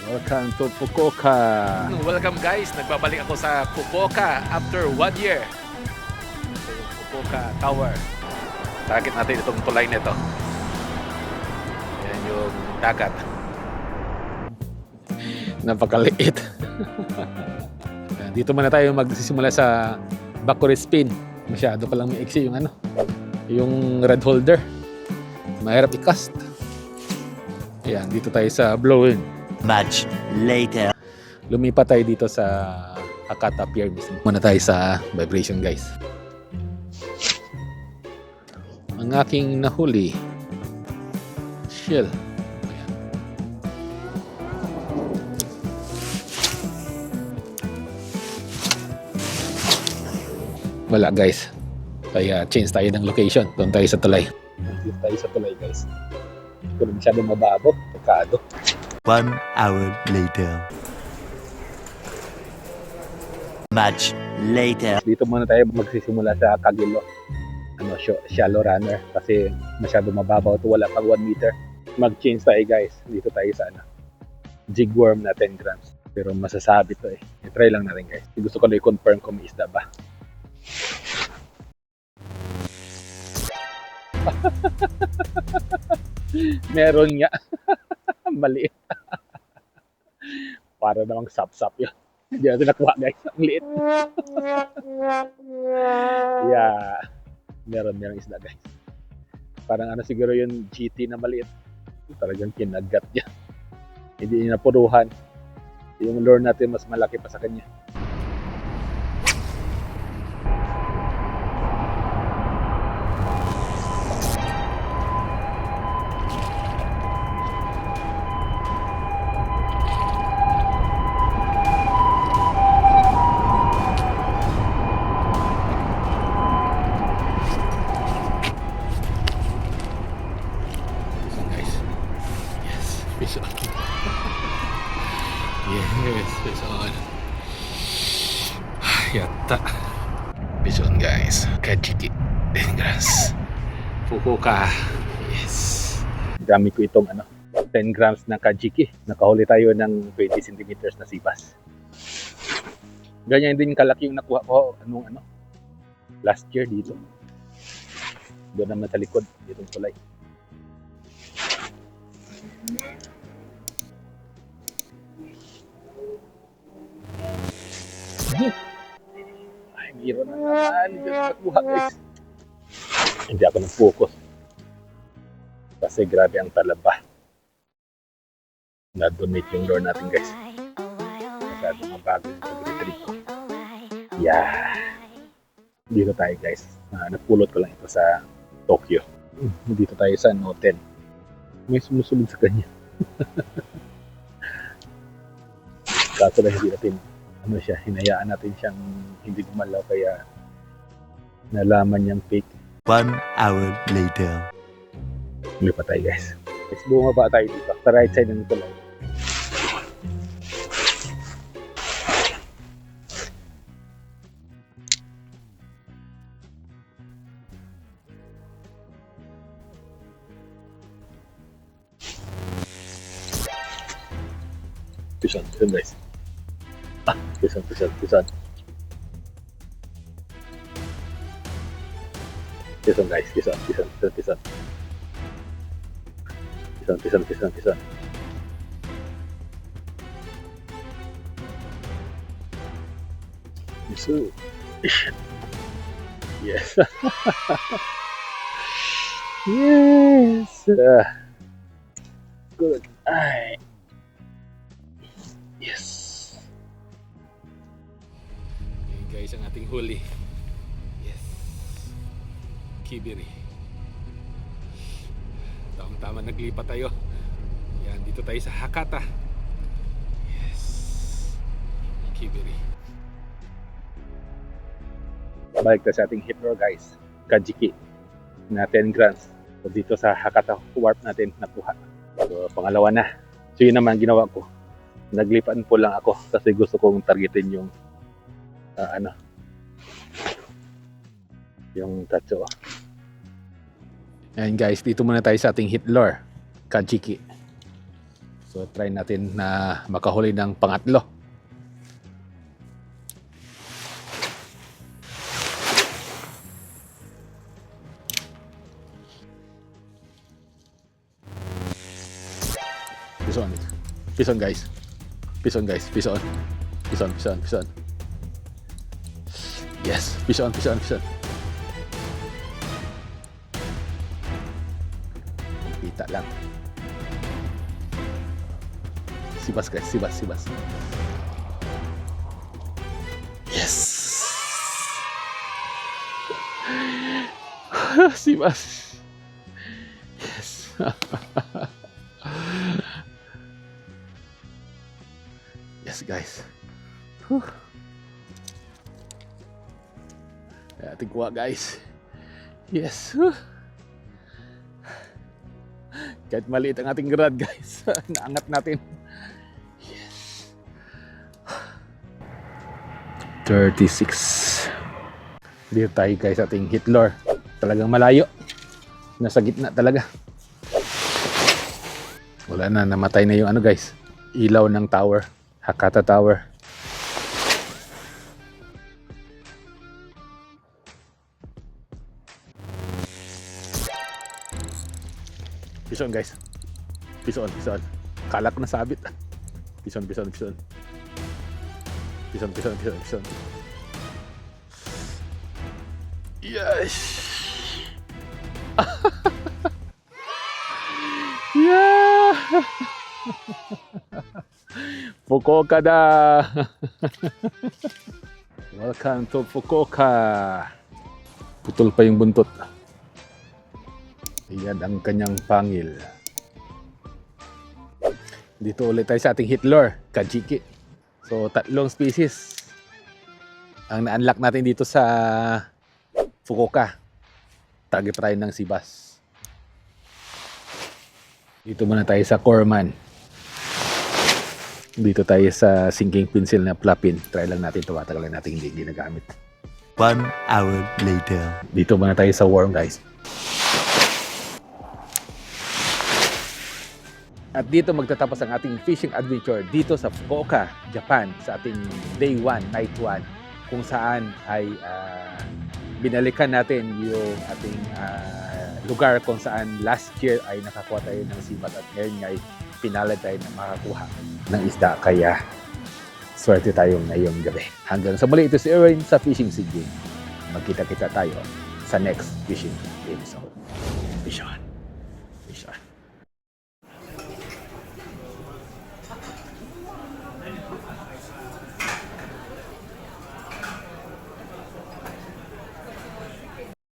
Welcome to Fukuoka. Welcome guys, nagbabalik ako sa Fukuoka after 1 year. Ito yung Fukuoka Tower. Takit natin itong tulay nito. Yan yung dagat. Napakaliit. Dito muna tayo magsisimula sa Bakuri Spin. Masyado pa lang may iksi yung yung red holder. Mahirap i-cast. Ayan, dito tayo sa blow-in. Much later. Lumipat tayo dito sa Hakata Pier mismo. Muna tayo sa vibration, guys. Ang aking nahuli, shell. Ayan. Wala, guys. Kaya change tayo ng location. Doon tayo sa tulay. Dito tayo sa tulay, guys. Kung masyadong mababo, pagkado. 1 hour later. Much later. Dito muna tayo magsisimula sa Kagilo. Shallow runner kasi masyado mababaw to, wala pang 1 meter. Mag-change tayo, guys. Dito tayo sa jigworm na 10 grams. Pero masasabi to eh. I-try lang natin, guys. Gusto ko na i-confirm kung may isda ba. Meron nga. Maliit. Para namang sap-sap yun. Hindi natin nakuha, guys. Ang liit. Yeah. Meron isda, guys. Parang siguro yung GT na maliit. Talagang kinagat niya. Hindi niya napuruhan. Yung lure natin mas malaki pa sa kanya. Fish on. Yes, fish on. Yatta. Fish on, guys. Kajiki. 10 grams. Fukuoka. Yes. Dami ko itong 10 grams na kajiki. Nakahuli tayo ng 20 centimeters na sipas. Ganyan din kalaki yung nakuha ko last year dito. Doon naman sa likod, ditong tulay. Ay, mayroon na naman. Hindi ako nakuha, guys. Hindi ako nag-focus. Kasi grabe ang talaba. Na-donate yung lure natin, guys. Masyado mabago yung pag-retrieve ko. Yeah. Dito tayo, guys. Napulot ko lang ito sa Tokyo. Dito tayo sa Noten. May sumusunod sa kanya. Kaso lang hindi natin hinayaan natin siyang hindi gumalaw kaya nalaman niyang fake. 1 hour later. Lupa tayo, guys. Let's bumaba tayo dito sa right side ng tulay. Pisan, guys. Pisan. Pisan, guys. Pisan. So, yes. Yes. Good. Ay. Yes. Ayan, guys, ang ating huli. Yes. Kibiri. Tama naglipat tayo. Yan, dito tayo sa Hakata. Yes. Kibiri. Balik tayo sa ating hit lure, guys. Kajiki na 10 grams. So, dito sa Hakata warp natin nakuha. So, pangalawa na. So, yun naman ginawa ko. Naglipan po lang ako kasi gusto kong targetin yung yung tacho. Ayan, guys, dito muna tayo sa ating hit lure, Kajiki. So So try natin na makahuli ng pangatlo. Pison. Pison guys. Pison guys. Pison. Pison, pison, pison. Yes. Pison, pison, pison. Kita lang. Sibas guys. Sibas, sibas. Yes. Sibas. Yes. Yes guys. Ating kuha guys. Yes. Kahit maliit ang ating grad guys. Naangat natin. Yes. 36. Dito tayo guys sa ating hit lure. Talagang malayo. Nasa gitna talaga. Wala na, namatay na yung ano guys. Ilaw ng tower. Hakata Tower. Pison guys. Pison, pison. Kala ko nasabit. Pison, pison, pison. Pison, pison, pison, pison. Yes! Yeah! Fukuoka da! Welcome to Fukuoka! Putol pa yung buntot. Ayan ang kanyang pangil. Dito ulit tayo sa ating hit lure, Kajiki. So, 3 species ang na-unlock natin dito sa Fukuoka. Target tayo ng sibas. Dito muna tayo sa Corman. Dito tayo sa sinking pencil na plapin. Try lang natin ito. Matagal lang natin hindi ginagamit. 1 hour later. Dito muna tayo sa worm guys. At dito magtatapos ang ating fishing adventure dito sa Fukuoka, Japan. Sa ating day 1, night 1. Kung saan ay binalikan natin yung ating lugar kung saan last year ay nakakuha tayo ng sibat at ngayon ay pinalad tayo na makakuha ng isda. Kaya swerte tayo ngayong gabi. Hanggang sa muli, ito si Erwin sa Fishing Sig Game. Magkita-kita tayo sa next fishing episode. Fish on!